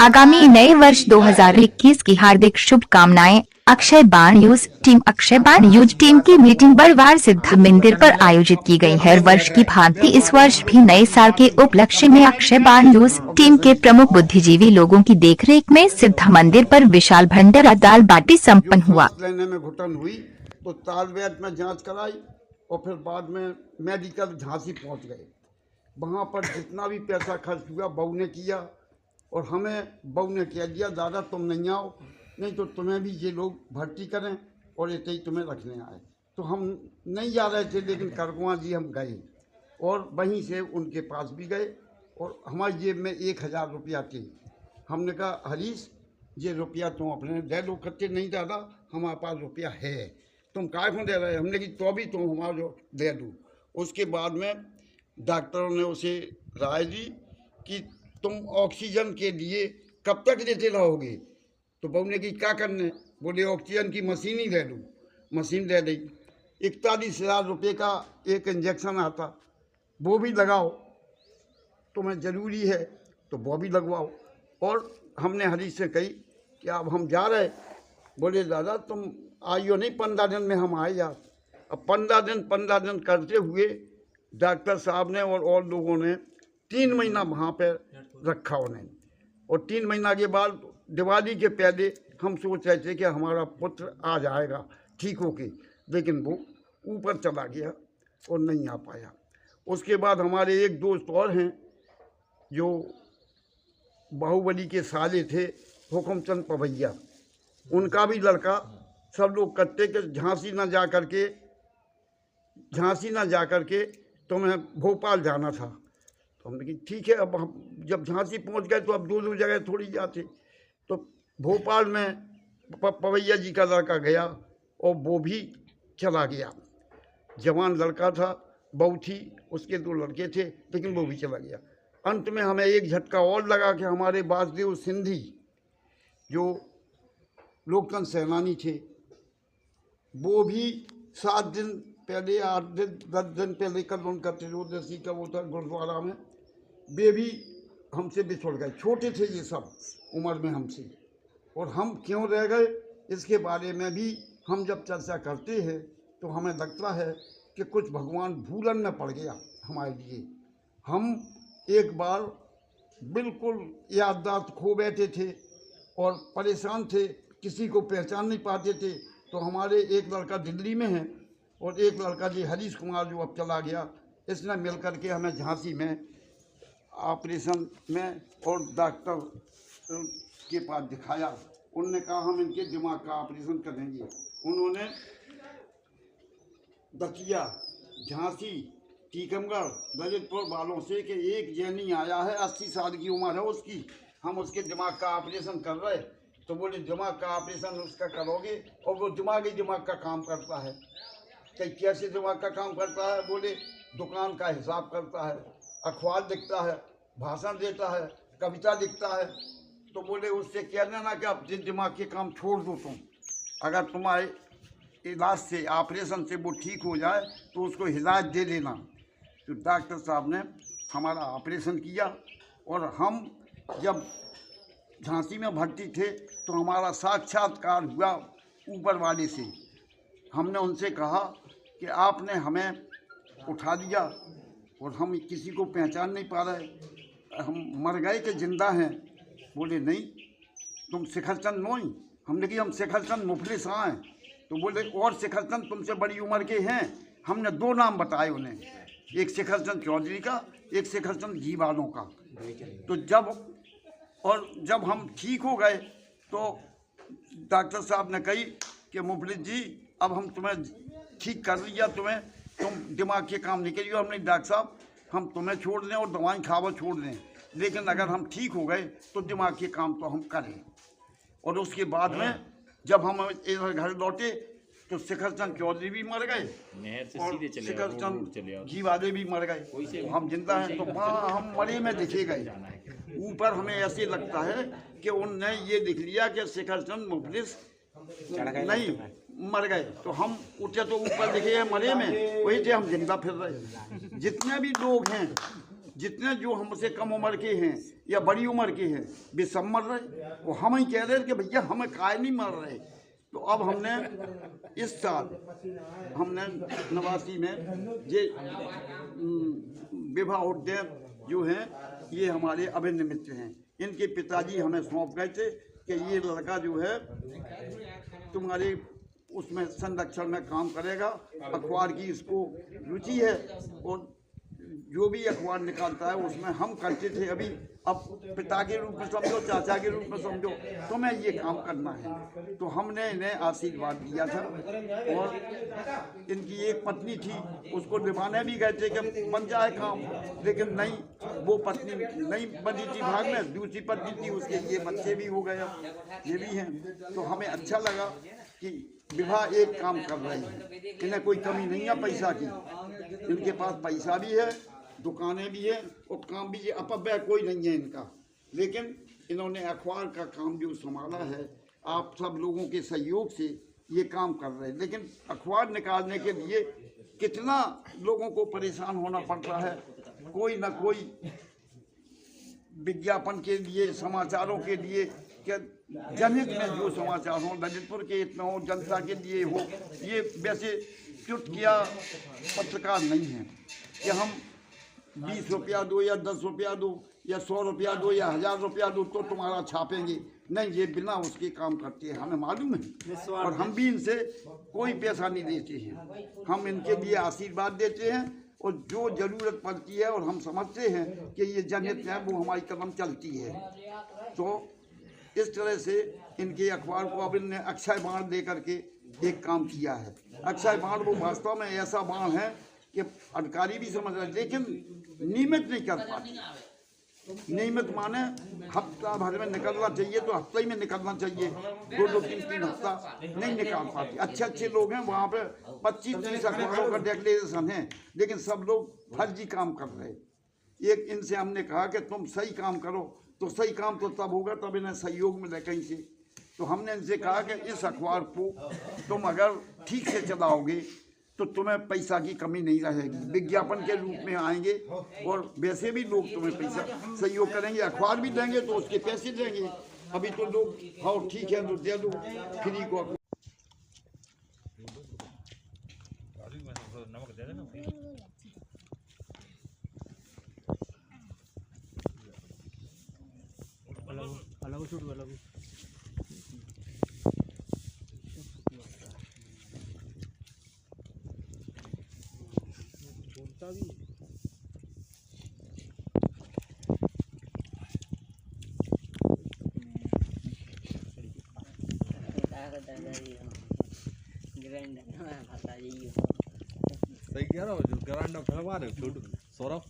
आगामी नए वर्ष 2021 की हार्दिक शुभकामनाएं। अक्षय बाण यूज टीम की मीटिंग बरवार सिद्ध मंदिर पर आयोजित की गई है। वर्ष की भांति इस वर्ष भी नए साल के उपलक्ष्य में अक्षय बाण यूज टीम के प्रमुख बुद्धिजीवी लोगों की देखरेख में सिद्ध मंदिर पर विशाल भंडारा दाल बाटी संपन्न हुआ। लेने में घुटन हुई तो तालबेट में जांच कराई और फिर बाद में मेडिकल झांसी पहुंच गए। वहाँ पर जितना भी पैसा खर्च हुआ बहू ने किया और हमें बहू ने कह दिया दादा तुम नहीं आओ, नहीं तो तुम्हें भी ये लोग भर्ती करें और इतने ही तुम्हें रखने आए। तो हम नहीं जा रहे थे, लेकिन करगुआ जी हम गए और वहीं से उनके पास भी गए और हमारी जेब में 1000 रुपया थे। हमने कहा हरीश ये रुपया तुम अपने दे दो। कच्चे नहीं दादा हमारे पास रुपया है, तुम काय को दे रहे। हमने की तो भी तुम हमारा दे दो। उसके बाद में डॉक्टरों ने उसे राय दी कि तुम ऑक्सीजन के लिए कब तक लेते रहोगे। तो बहू ने की क्या करने, बोले ऑक्सीजन की मशीन ही ले लो। मशीन दे दी। 41,000 रुपये का एक इंजेक्शन आता, वो भी लगाओ, तुम्हें ज़रूरी है तो वो भी लगवाओ। और हमने हरीश से कही कि अब हम जा रहे। बोले दादा तुम आइयो नहीं, 15 दिन में हम आए यार। अब 15 दिन करते हुए डॉक्टर साहब ने और लोगों ने 3 महीना वहाँ पर रखा उन्हें। और 3 महीना के बाद दिवाली के पहले हम सोच रहे थे कि हमारा पुत्र आ जाएगा ठीक होके, लेकिन वो ऊपर चला गया और नहीं आ पाया। उसके बाद हमारे एक दोस्त और हैं जो बाहुबली के साले थे, हुकुमचंद पवैया, उनका भी लड़का। सब लोग कहते कि झांसी ना जा करके तुम्हें भोपाल जाना था। तो हमने कहा ठीक है, अब हम जब झांसी पहुंच गए तो अब दो जगह थोड़ी जाते। तो भोपाल में पवैया जी का लड़का गया और वो भी चला गया। जवान लड़का था, बहू थी, उसके 2 लड़के थे, लेकिन वो भी चला गया। अंत में हमें एक झटका और लगा कि हमारे वासुदेव सिंधी जो लोकतंत्र सेनानी थे, वो भी 7 दिन पहले 8 दिन 10 दिन पहले कल उनका त्रयोदशी का वो था गुरुद्वारा में, वे भी हमसे बिछुड़ गए। छोटे थे ये सब उम्र में हमसे, और हम क्यों रह गए इसके बारे में भी हम जब चर्चा करते हैं तो हमें लगता है कि कुछ भगवान भूलन में पड़ गया हमारे लिए। हम एक बार बिल्कुल याददाश्त खो बैठे थे और परेशान थे, किसी को पहचान नहीं पाते थे। तो हमारे एक लड़का दिल्ली में है और एक लड़का जी हरीश कुमार जो अब चला गया, इसने मिल कर के हमें झांसी में ऑपरेशन में और डॉक्टर के पास दिखाया। उनने कहा हम इनके दिमाग का ऑपरेशन करेंगे। उन्होंने दतिया, झांसी, टीकमगढ़, ललितपुर वालों से कि एक जैनी आया है 80 साल की उम्र है उसकी, हम उसके दिमाग का ऑपरेशन कर रहे। तो बोले दिमाग का ऑपरेशन उसका करोगे और वो दिमाग का काम करता है। कि कैसे दिमाग का काम करता है, बोले दुकान का हिसाब करता है, अखबार लिखता है, भाषण देता है, कविता लिखता है। तो बोले उससे कह देना कि अब दिमाग के काम छोड़ दो तुम, अगर तुम्हारे इलाज से ऑपरेशन से वो ठीक हो जाए तो उसको हिदायत दे देना। तो डॉक्टर साहब ने हमारा ऑपरेशन किया और हम जब झांसी में भर्ती थे तो हमारा साक्षात्कार हुआ ऊपर वाले से। हमने उनसे कहा कि आपने हमें उठा दिया और हम किसी को पहचान नहीं पा रहे, हम मर गए कि जिंदा हैं। बोले नहीं तुम शिखरचंद नोई। हमने कहा हम शिखरचंद मुफलिस आए। तो बोले और शिखरचंद तुमसे बड़ी उम्र के हैं। हमने 2 नाम बताए उन्हें, एक शिखरचंद चौधरी का, एक शिखरचंद घीवालों का। तो जब हम ठीक हो गए तो डॉक्टर साहब ने कही कि मुफलिस जी अब हम तुम्हें ठीक कर लिया, तुम दिमाग के काम नहीं करिए। हमने डॉक्टर साहब हम तुम्हें छोड़ दें और दवाएं खावा छोड़ दें, लेकिन अगर हम ठीक हो गए तो दिमाग के काम तो हम करें। और उसके बाद में जब हम इधर घर लौटे तो शिखरचंद चौधरी भी मर गए और शिखरचंद घीवाले भी मर गए। हम जिंदा हैं तो वहाँ हम मरे में दिखे गए। ऊपर हमें ऐसे लगता है कि उनने ये लिख लिया कि शिखरचंद मुफलिस नहीं मर गए। तो हम उठे तो ऊपर दिखे हैं मरे में, वही थे हम जिंदा फिर रहे। जितने भी लोग हैं जितने जो हमसे कम उम्र के हैं या बड़ी उम्र के हैं वे सब मर रहे। वो हम ही कह रहे कि भैया हमें काय नहीं मर रहे। तो अब हमने इस साल हमने नवासी में ये विवाह उद्यम जो हैं ये हमारे अभिन्न मित्र हैं। इनके पिताजी हमें सौंप गए थे कि ये लड़का जो है तुम्हारे उसमें संरक्षण में काम करेगा। अखबार की इसको रुचि है और जो भी अखबार निकालता है उसमें हम करते थे। अभी अब पिता के रूप में समझो, चाचा के रूप में समझो, तो मैं ये काम करना है। तो हमने इन्हें आशीर्वाद दिया था और इनकी एक पत्नी थी, उसको निभाने भी गए थे कि बन जाए काम, लेकिन नहीं, वो पत्नी नहीं बनी थी भाग में, दूसरी पत्नी थी, उसके ये बच्चे भी हो गए, ये भी हैं। तो हमें अच्छा लगा कि विवाह एक काम कर रहे हैं। इन्हें कोई कमी नहीं है पैसा की, इनके पास पैसा भी है, दुकानें भी है और काम भी है, अपव्यय कोई नहीं है इनका। लेकिन इन्होंने अखबार का काम जो संभाला है, आप सब लोगों के सहयोग से ये काम कर रहे हैं। लेकिन अखबार निकालने के लिए कितना लोगों को परेशान होना पड़ता है। कोई ना कोई विज्ञापन के लिए, समाचारों के लिए, क्या जनहित में जो समाचार हो, ललितपुर के इतना हो, जनता के लिए हो, ये वैसे चुटकिया पत्रकार नहीं है कि हम 20 रुपया दो या 10 रुपया दो या 100 रुपया दो या 1000 रुपया दो तो तुम्हारा छापेंगे। नहीं, ये बिना उसके काम करते हैं, हमें मालूम है। और हम भी इनसे कोई पैसा नहीं देते हैं, हम इनके लिए आशीर्वाद देते हैं और जो ज़रूरत पड़ती है और हम समझते हैं कि ये जनहित है, वो हमारी कदम चलती है। तो इस तरह से इनके अखबार को अब इनने अक्षय बाण दे करके एक काम किया है। अक्षय बाण वो वास्तव में ऐसा बाण है कि अधिकारी भी समझ रहे, लेकिन नियमित नहीं कर पाते। नियमित माने हफ्ता भर में निकलना चाहिए तो हफ्ते ही में निकलना चाहिए, 2-2, 3-3 हफ्ता नहीं निकाल पाते। अच्छे अच्छे लोग हैं वहाँ पे, 25-30 अखबारों का डेक्लेरेशन है, लेकिन सब लोग फर्जी काम कर रहे हैं। एक इनसे हमने कहा कि तुम सही काम करो, तो सही काम तो तब होगा तब इन्हें सहयोग मिले कहीं से। तो हमने इनसे कहा कि इस अखबार को तुम अगर ठीक से चलाओगे तो तुम्हें पैसा की कमी नहीं रहेगी। विज्ञापन के रूप में आएंगे और वैसे भी लोग तुम्हें पैसा सहयोग करेंगे, अखबार भी देंगे तो उसके पैसे देंगे। अभी तो लोग हाँ ठीक है तो दे दो फ्री को। अलग छूट अलग बोलता भी सही कह रहा हो, जो ग्रांड फलवा रहे हो छोटू सौरभ।